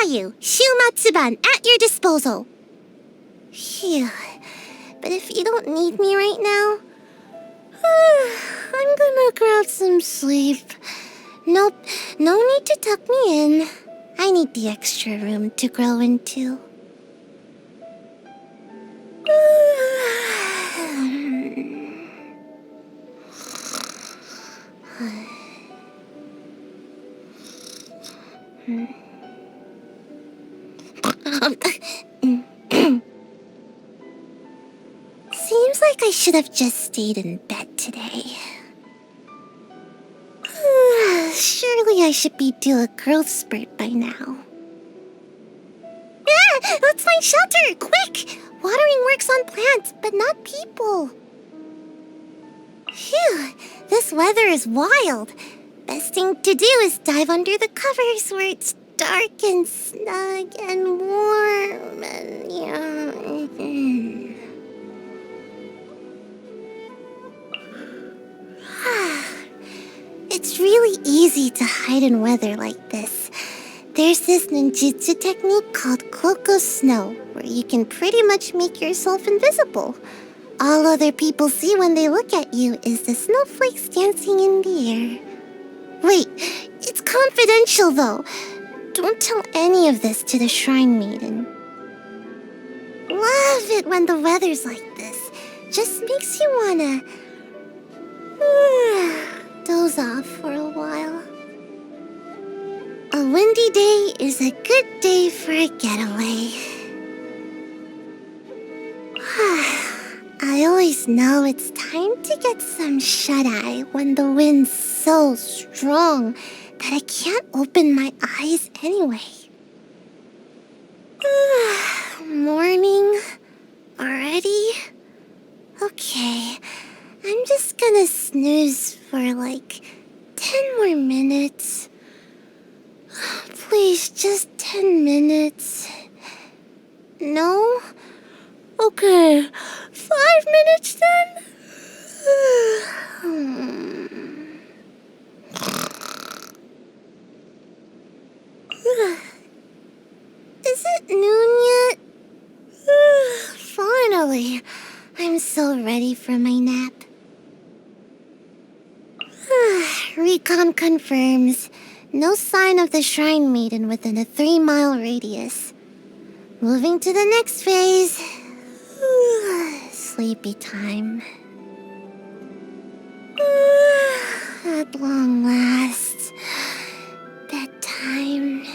Sayu, Shumatsuban at your disposal. Phew. But if you don't need me right now, I'm gonna grab some sleep. Nope, no need to tuck me in. I need the extra room to grow into. Seems like I should have just stayed in bed today. Surely I should be due a growth spurt by now. Ah! Let's find shelter! Quick! Watering works on plants, but not people. Phew! This weather is wild. Best thing to do is dive under the covers where it's dark and snug and warm and It's really easy to hide in weather like this. There's this ninjutsu technique called Cloak of Snow, where you can pretty much make yourself invisible. All other people see when they look at you is the snowflakes dancing in the air. Wait, it's confidential though. Don't tell any of this to the Shrine Maiden. Love it when the weather's like this. Just makes you wanna doze off for a while. A windy day is a good day for a getaway. I always know it's time to get some shut-eye when the wind's so strong that I can't open my eyes anyway. Morning? Already? Okay, I'm just gonna snooze for like 10 more minutes. Please, just 10 minutes. No? Okay, 5 minutes then? Is it noon yet? Finally, I'm so ready for my nap. Recon confirms. No sign of the Shrine Maiden within a 3-mile radius. Moving to the next phase. Sleepy time. At long last. Bedtime.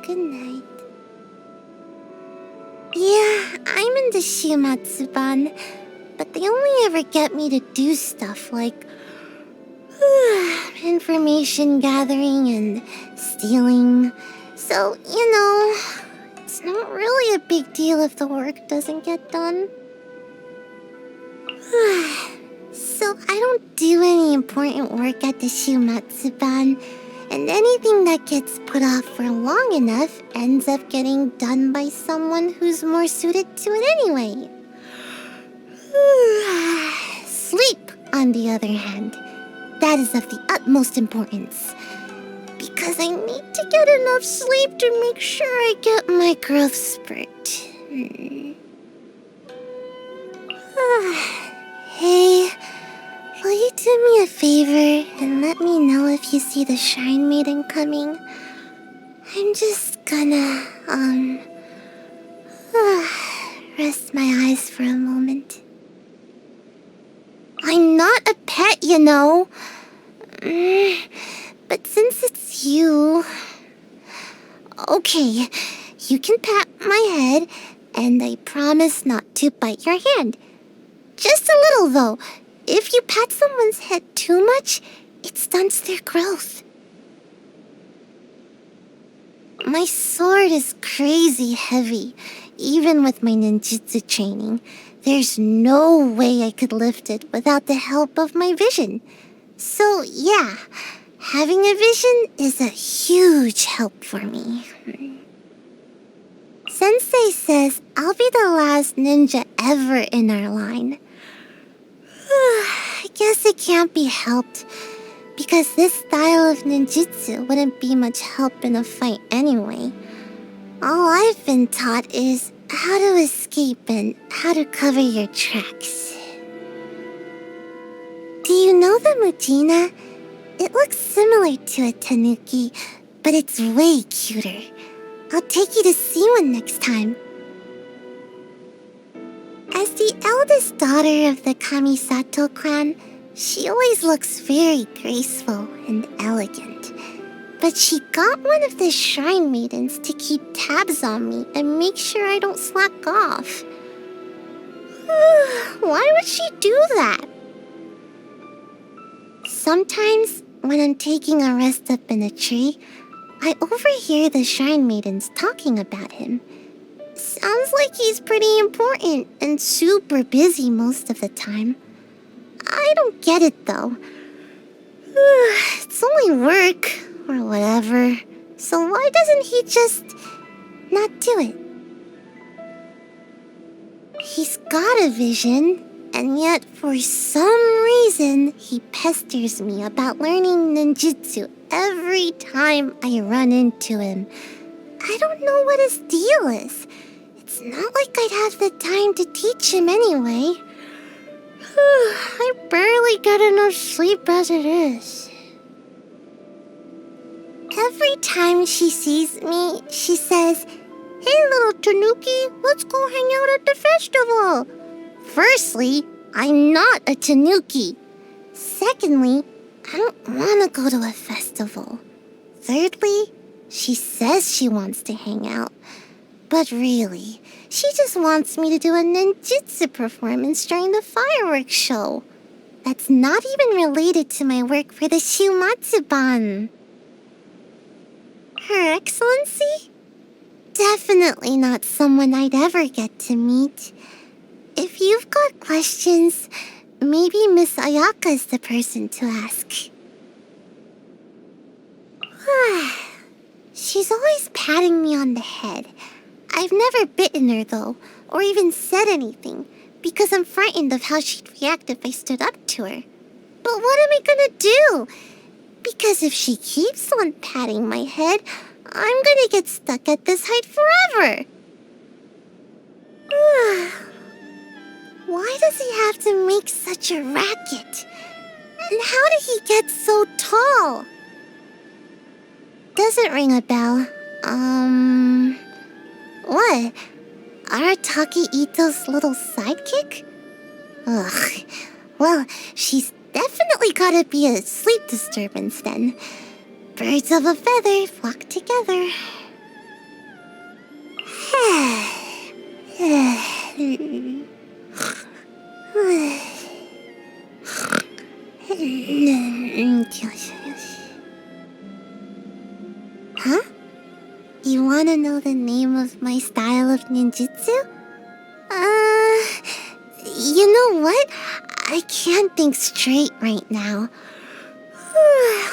Good night. Yeah, I'm in the Shumatsuban, but they only ever get me to do stuff like information gathering and stealing. So, it's not really a big deal if the work doesn't get done. So I don't do any important work at the Shumatsuban, and anything that gets put off for long enough ends up getting done by someone who's more suited to it anyway. Sleep, on the other hand, that is of the utmost importance. Because I need to get enough sleep to make sure I get my growth spurt. Hey, will you do me a favor and let me know if you see the Shrine Maiden coming? I'm just gonna, rest my eyes for a moment. I'm not a pet, you know. But since it's you... Okay, you can pat my head, and I promise not to bite your hand. Just a little, though. If you pat someone's head too much, it stunts their growth. My sword is crazy heavy, even with my ninjutsu training. There's no way I could lift it without the help of my vision. So, yeah, having a vision is a huge help for me. Sensei says I'll be the last ninja ever in our line. I guess it can't be helped, because this style of ninjutsu wouldn't be much help in a fight anyway. All I've been taught is how to escape and how to cover your tracks. Do you know the Mujina? It looks similar to a tanuki, but it's way cuter. I'll take you to see one next time. As the eldest daughter of the Kamisato clan, she always looks very graceful and elegant. But she got one of the shrine maidens to keep tabs on me and make sure I don't slack off. Why would she do that? Sometimes, when I'm taking a rest up in a tree, I overhear the shrine maidens talking about him. Sounds like he's pretty important and super busy most of the time. I don't get it though. It's only work, or whatever. So why doesn't he just not do it? He's got a vision, and yet for some reason he pesters me about learning ninjutsu every time I run into him. I don't know what his deal is. It's not like I'd have the time to teach him anyway. I barely get enough sleep as it is. Every time she sees me, she says, "Hey little tanuki, let's go hang out at the festival." Firstly, I'm not a tanuki. Secondly, I don't want to go to a festival. Thirdly, she says she wants to hang out. But really, she just wants me to do a ninjutsu performance during the fireworks show. That's not even related to my work for the Shumatsuban. Her Excellency? Definitely not someone I'd ever get to meet. If you've got questions, maybe Miss Ayaka is the person to ask. She's always patting me on the head. I've never bitten her though, or even said anything, because I'm frightened of how she'd react if I stood up to her. But what am I gonna do? Because if she keeps on patting my head, I'm gonna get stuck at this height forever. Why does he have to make such a racket? And how did he get so tall? Doesn't ring a bell. What? Arataki Ito's little sidekick? Ugh. Well, she's definitely gotta be a sleep disturbance then. Birds of a feather flock together. Huh? You wanna know the name of my style of ninjutsu? You know what? I can't think straight right now.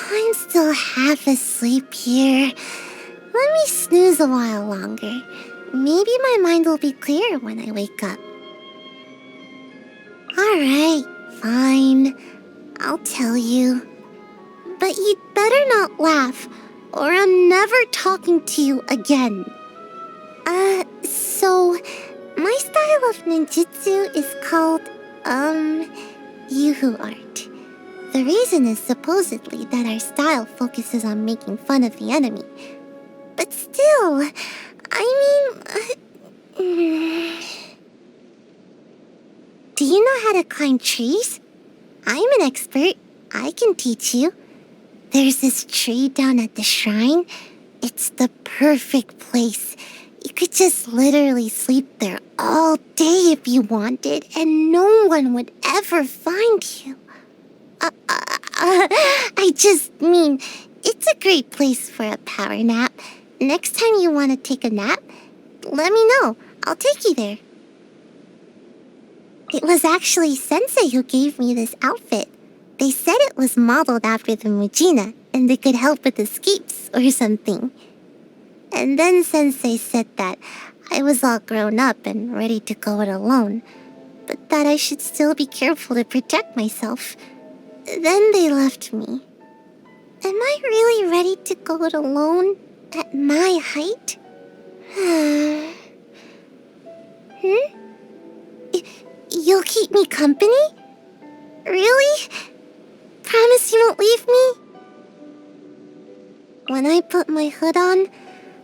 I'm still half asleep here. Let me snooze a while longer. Maybe my mind will be clear when I wake up. Alright, fine. I'll tell you. But you'd better not laugh, or I'm never talking to you again. So, my style of ninjutsu is called, Yuhu art. The reason is supposedly that our style focuses on making fun of the enemy. But still, do you know how to climb trees? I'm an expert. I can teach you. There's this tree down at the shrine. It's the perfect place. You could just literally sleep there all day if you wanted, and no one would ever find you. I just mean, it's a great place for a power nap. Next time you want to take a nap, let me know. I'll take you there. It was actually Sensei who gave me this outfit. They said it was modeled after the Mujina, and it could help with escapes or something. And then Sensei said that I was all grown up and ready to go it alone, but that I should still be careful to protect myself. Then they left me. Am I really ready to go it alone at my height? You'll keep me company? Really? Promise you won't leave me? When I put my hood on,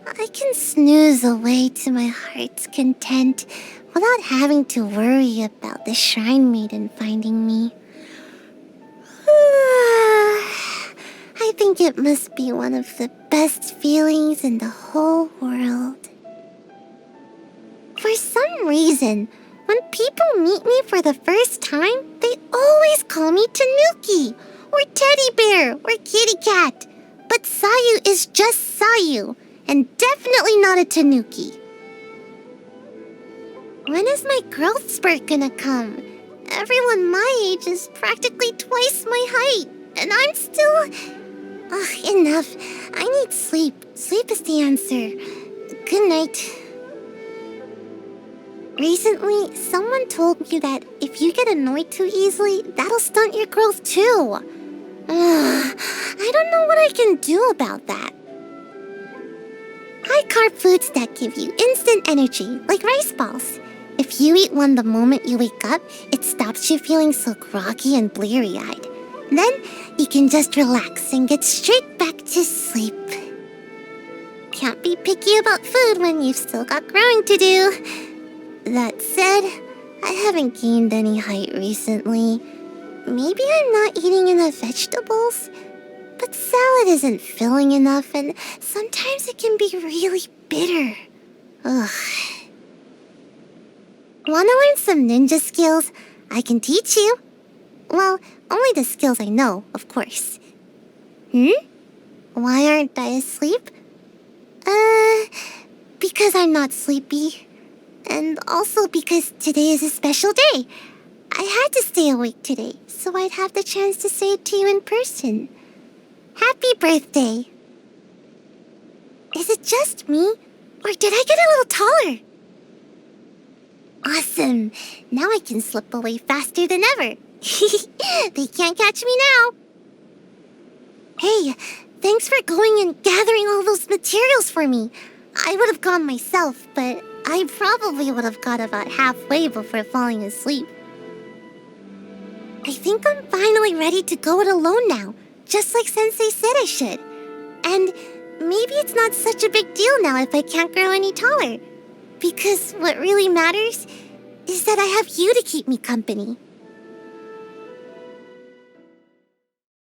I can snooze away to my heart's content without having to worry about the Shrine Maiden finding me. I think it must be one of the best feelings in the whole world. For some reason, when people meet me for the first time, they always call me Tanuki, or Teddy Bear, or Kitty Cat. But Sayu is just Sayu, and definitely not a Tanuki. When is my growth spurt gonna come? Everyone my age is practically twice my height, and I'm still... Ugh, enough. I need sleep. Sleep is the answer. Good night. Recently, someone told me that if you get annoyed too easily, that'll stunt your growth too. I don't know what I can do about that. High-carb foods that give you instant energy, like rice balls. If you eat one the moment you wake up, it stops you feeling so groggy and bleary-eyed. Then, you can just relax and get straight back to sleep. Can't be picky about food when you've still got growing to do. That said, I haven't gained any height recently. Maybe I'm not eating enough vegetables? But salad isn't filling enough, and sometimes it can be really bitter. Ugh. Wanna learn some ninja skills? I can teach you. Well, only the skills I know, of course. Why aren't I asleep? Because I'm not sleepy. And also because today is a special day. I had to stay awake today, so I'd have the chance to say it to you in person. Happy birthday! Is it just me? Or did I get a little taller? Awesome! Now I can slip away faster than ever. They can't catch me now. Hey, thanks for going and gathering all those materials for me. I would have gone myself, but I probably would have got about halfway before falling asleep. I think I'm finally ready to go it alone now, just like Sensei said I should. And maybe it's not such a big deal now if I can't grow any taller. Because what really matters is that I have you to keep me company.